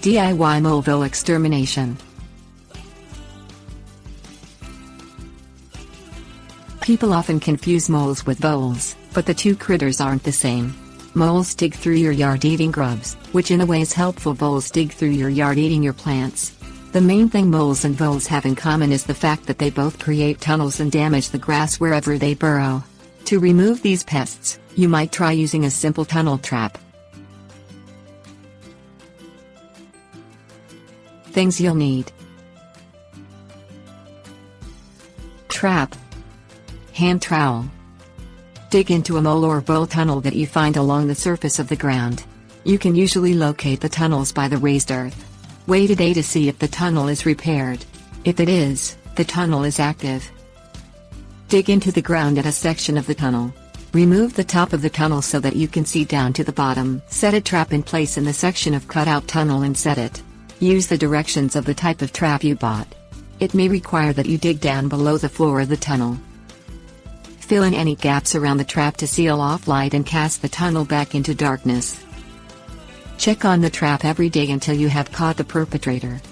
DIY Mole Vole Extermination. People often confuse moles with voles, but the two critters aren't the same. Moles dig through your yard eating grubs, which in a way is helpful. Voles dig through your yard eating your plants. The main thing moles and voles have in common is the fact that they both create tunnels and damage the grass wherever they burrow. To remove these pests, you might try using a simple tunnel trap. Things you'll need: trap, hand trowel. Dig into a mole or vole tunnel that you find along the surface of the ground. You can usually locate the tunnels by the raised earth. Wait a day to see if the tunnel is repaired. If it is, the tunnel is active. Dig into the ground at a section of the tunnel. Remove the top of the tunnel so that you can see down to the bottom. Set a trap in place in the section of cut-out tunnel and set it. Use the directions of the type of trap you bought. It may require that you dig down below the floor of the tunnel. Fill in any gaps around the trap to seal off light and cast the tunnel back into darkness. Check on the trap every day until you have caught the perpetrator.